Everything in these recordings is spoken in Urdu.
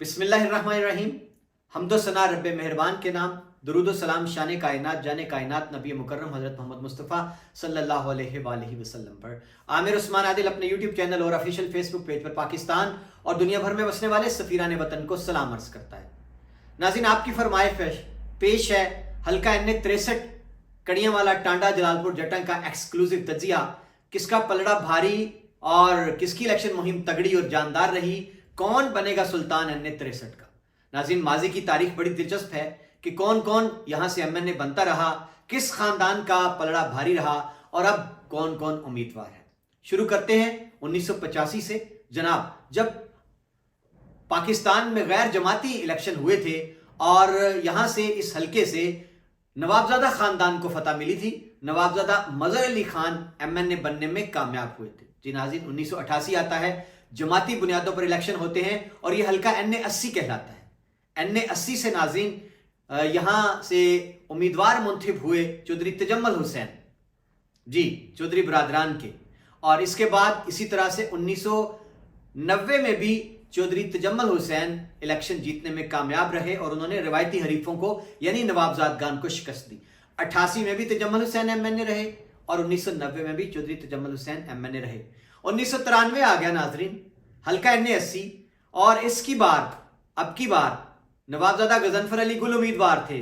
بسم اللہ الرحمن الرحیم۔ حمد و ثنا رب مہربان کے نام، درود و سلام شان کائنات جان کائنات نبی مکرم حضرت محمد مصطفیٰ صلی اللہ علیہ وآلہ وسلم پر۔ عامر عثمان عادل اپنے یوٹیوب چینل اور افیشل فیس بک پیج پر پاکستان اور دنیا بھر میں بسنے والے سفیران وطن کو سلام عرض کرتا ہے۔ ناظرین، آپ کی فرمائش پیش ہے حلقہ N63 کڑیاں والا ٹانڈا جلال پور جٹن کا ایکسکلوزیو تجزیہ، کس کا پلڑا بھاری اور کس کی الیکشن مہم تگڑی اور جاندار رہی، کون بنے گا سلطان N63 کا۔ ناظرین، ماضی کی تاریخ بڑی دلچسپ ہے کہ کون کون یہاں سے MNA بنتا رہا، کس خاندان کا پلڑا بھاری رہا اور اب کون کون امیدوار ہے۔ شروع کرتے ہیں 1985 سے۔ جناب، جب پاکستان میں غیر جماعتی الیکشن ہوئے تھے اور یہاں سے اس حلقے سے نوابزادہ خاندان کو فتح ملی تھی، نوابزادہ مظہر علی خان MNA بننے میں کامیاب ہوئے تھے۔ جی ناظرین، 1988 آتا ہے، جماعتی بنیادوں پر الیکشن ہوتے ہیں اور یہ حلقہ N80 کہلاتا ہے۔ N80 سے ناظرین یہاں سے امیدوار منتخب ہوئے چودھری تجمل حسین، جی چودھری برادران کے، اور اس کے بعد اسی طرح سے 1990 میں بھی چودھری تجمل حسین الیکشن جیتنے میں کامیاب رہے اور انہوں نے روایتی حریفوں کو یعنی نوابزادگان کو شکست دی۔ 88 میں بھی تجمل حسین MNA رہے اور 1990 میں بھی چودھری تجمل حسین MNA رہے۔ 1993 آ گیا ناظرین، حلقہ N80، اور اس کی اب کی بار نوابزادہ غضنفر علی گل امیدوار تھے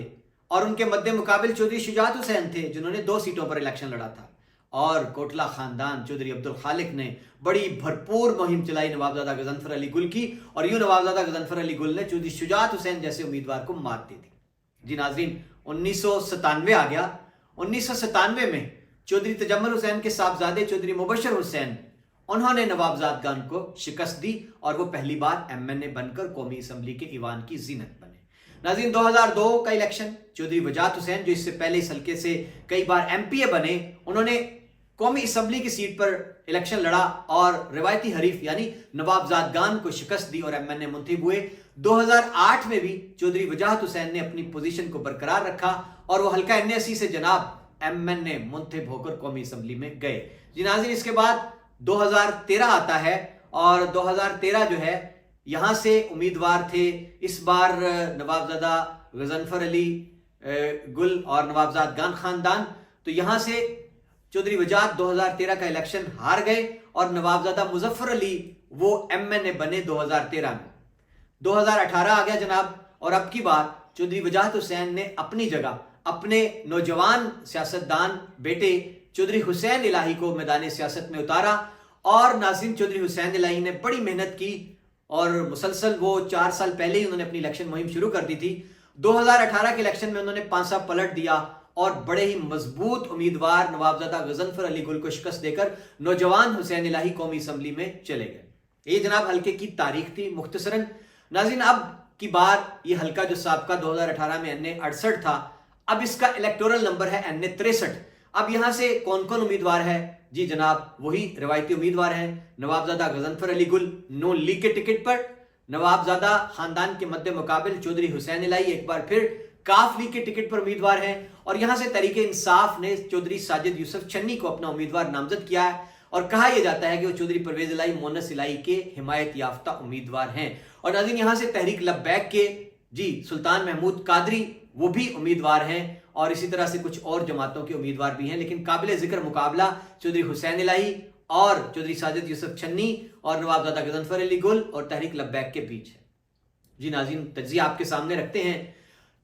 اور ان کے مد مقابل چودھری شجاعت حسین تھے جنہوں نے 2 سیٹوں پر الیکشن لڑا تھا، اور کوٹلہ خاندان چودھری عبدالخالق نے بڑی بھرپور مہم چلائی نوابزادہ غضنفر علی گل کی، اور یوں نوابزادہ غضنفر علی گل نے چودھری شجاعت حسین جیسے امیدوار کو مات دی تھی۔ جی ناظرین، 1997 آ گیا۔ 1997 میں چودھری تجمل حسین کے صاحبزادے چودھری مبشر حسین، انہوں نے نوابزادگان کو شکست دی اور وہ پہلی بار MNA بن کر قومی اسمبلی کے ایوان کی زینت بنے۔ ناظرین، 2002 کا الیکشن، چودھری وجاہت حسین جو اس سے پہلے اس حلقے سے کئی بار MPA بنے، انہوں نے قومی اسمبلی کی سیٹ پر الیکشن لڑا اور روایتی حریف یعنی نوابزادگان کو شکست دی اور MNA منتخب ہوئے۔ 2008 میں بھی چودھری وجاہت حسین نے اپنی پوزیشن کو برقرار رکھا اور وہ حلقہ N80 سے جناب MNA منتخب ہو کر قومی اسمبلی میں گئے۔ جی ناظرین، اس کے بعد 2013 آتا ہے اور 2013 جو ہے یہاں سے امیدوار تھے اس بار نوابزادہ غضنفر علی گل اور نوابزادگان خاندان، تو یہاں سے چودھری وجاہت 2013 کا الیکشن ہار گئے اور نوابزادہ مظفر علی وہ MNA بنے 2013 میں۔ 2018 آ گیا جناب، اور اب کی بار چودھری وجاہت حسین نے اپنی جگہ اپنے نوجوان سیاستدان بیٹے چودھری حسین الہی کو میدان سیاست میں اتارا، اور ناظرین چودھری حسین الہی نے بڑی محنت کی اور مسلسل وہ 4 سال پہلے ہی انہوں نے اپنی الیکشن مہم شروع کر دی تھی۔ 2018 کے الیکشن میں انہوں نے پانسا پلٹ دیا اور بڑے ہی مضبوط امیدوار نوابزادہ غضنفر علی گل کو شکست دے کر نوجوان حسین الہی قومی اسمبلی میں چلے گئے۔ یہ جناب حلقے کی تاریخ تھی مختصراً۔ ناظرین، اب کی بار یہ حلقہ جو سابقہ 2018 میں N68 تھا، اب اس کا الیکٹورل نمبر ہے N63۔ اب یہاں سے کون کون امیدوار ہے؟ جی جناب، وہی روایتی امیدوار ہیں، نوابزادہ غضنفر علی گل نون لیگ کے ٹکٹ پر، نوابزادہ خاندان کے مد مقابل چودھری حسین الہی ایک بار پھر کاف لیگ کے ٹکٹ پر امیدوار ہیں، اور یہاں سے تحریک انصاف نے چودھری ساجد یوسف چنی کو اپنا امیدوار نامزد کیا ہے، اور کہا یہ جاتا ہے کہ وہ چودھری پرویز الہی مونس الہی کے حمایت یافتہ امیدوار ہیں۔ اور ناظرین، یہاں سے تحریک لبیک کے جی سلطان محمود قادری وہ بھی امیدوار ہیں، اور اسی طرح سے کچھ اور جماعتوں کے امیدوار بھی ہیں، لیکن قابل ذکر مقابلہ چودھری حسین الہی اور چودھری ساجد یوسف چنی اور نوابزادہ غضنفر علی گل اور تحریک لبیک کے بیچ ہے۔ جی ناظرین، تجزیہ آپ کے سامنے رکھتے ہیں۔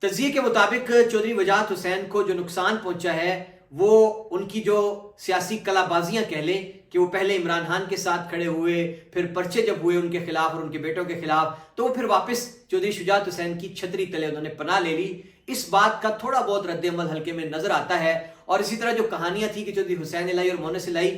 تجزیے کے مطابق چودھری وجاہت حسین کو جو نقصان پہنچا ہے وہ ان کی جو سیاسی کلا بازیاں کہہ لیں کہ وہ پہلے عمران خان کے ساتھ کھڑے ہوئے، پھر پرچے جب ہوئے ان کے خلاف اور ان کے بیٹوں کے خلاف، تو وہ پھر واپس چودھری شجاعت حسین کی چھتری تلے انہوں نے پناہ لے لی۔ اس بات کا تھوڑا بہت رد عمل حلقے میں نظر آتا ہے، اور اسی طرح جو کہانیاں تھی کہ چودھری حسین الہی اور مونس الہی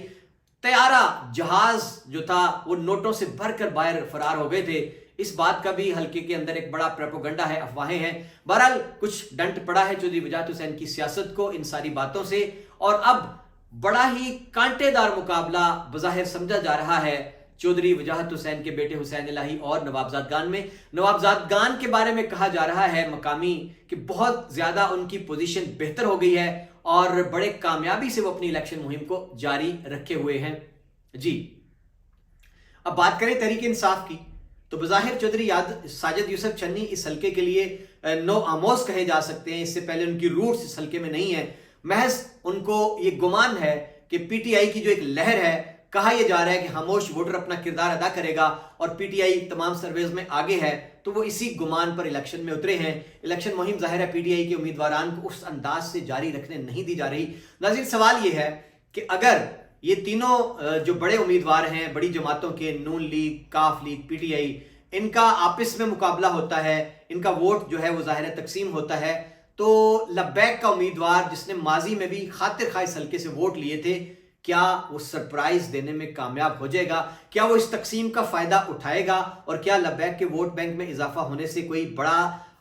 طیارہ جہاز جو تھا وہ نوٹوں سے بھر کر باہر فرار ہو گئے تھے، اس بات کا بھی حلقے کے اندر ایک بڑا پروپیگنڈا ہے، افواہیں ہیں۔ بہرحال کچھ ڈنٹ پڑا ہے چودھری وجاہت حسین کی سیاست کو ان ساری باتوں سے، اور اب بڑا ہی کانٹے دار مقابلہ بظاہر سمجھا جا رہا ہے چودھری وجاہت حسین کے بیٹے حسین الہی اور نوابزادگان میں۔ نوابزادگان کے بارے میں کہا جا رہا ہے مقامی کہ بہت زیادہ ان کی پوزیشن بہتر ہو گئی ہے اور بڑے کامیابی سے وہ اپنی الیکشن مہم کو جاری رکھے ہوئے ہیں۔ جی اب بات کریں تحریک انصاف کی، تو بظاہر چودھری ساجد یوسف چنی اس حلقے کے لیے نو آموز کہے جا سکتے ہیں. اس سے پہلے ان کی روٹس اس حلقے میں نہیں ہیں. محض ان کو یہ گمان ہے کہ پی ٹی آئی کی جو ایک لہر ہے، کہا یہ جا رہا ہے کہ خاموش ووٹر اپنا کردار ادا کرے گا اور پی ٹی آئی تمام سرویز میں آگے ہے، تو وہ اسی گمان پر الیکشن میں اترے ہیں. الیکشن مہم ظاہر ہے پی ٹی آئی کے امیدواران کو اس انداز سے جاری رکھنے نہیں دی جا رہی. ناظرین، سوال یہ ہے کہ اگر یہ تینوں جو بڑے امیدوار ہیں بڑی جماعتوں کے، نون لیگ، کاف لیگ، پی ٹی آئی، ان کا آپس میں مقابلہ ہوتا ہے، ان کا ووٹ جو ہے وہ ظاہر تقسیم ہوتا ہے، تو لبیک کا امیدوار جس نے ماضی میں بھی خاطر خواہ اس حلقے سے ووٹ لیے تھے، کیا وہ سرپرائز دینے میں کامیاب ہو جائے گا؟ کیا وہ اس تقسیم کا فائدہ اٹھائے گا؟ اور کیا لبیک کے ووٹ بینک میں اضافہ ہونے سے کوئی بڑا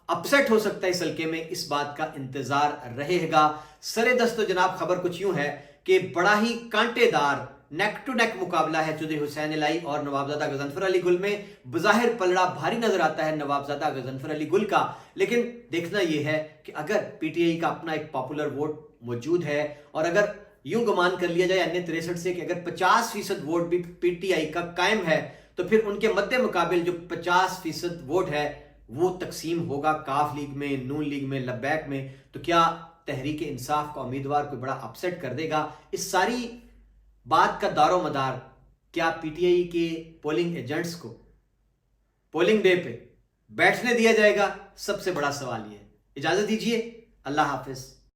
اپسیٹ ہو سکتا ہے اس حلقے میں؟ اس بات کا انتظار رہے گا. سر دست و جناب خبر کچھ یوں ہے کہ بڑا ہی کانٹے دار نیک ٹو نیک مقابلہ ہے چودھری حسین الہی اور نوابزادہ غضنفر علی گل میں. بظاہر پلڑا بھاری نظر آتا ہے نوابزادہ غضنفر علی گل کا، لیکن دیکھنا یہ ہے کہ اگر پی ٹی آئی کا اپنا ایک پاپولر ووٹ موجود ہے، اور اگر یوں گمان کر لیا جائے 63 سے کہ اگر 50% ووٹ بھی پی ٹی آئی کا قائم ہے، تو پھر ان کے مد مقابل جو 50% ووٹ ہے وہ تقسیم ہوگا کاف لیگ میں، نون لیگ میں، لبیک میں. تو کیا تحریک انصاف کا امیدوار کوئی بڑا اپسیٹ کر دے گا؟ اس ساری بات کا دار و مدار کیا پی ٹی آئی کے پولنگ ایجنٹس کو پولنگ ڈے پہ بیٹھنے دیا جائے گا؟ سب سے بڑا سوال یہ ہے. اجازت دیجیے، اللہ حافظ.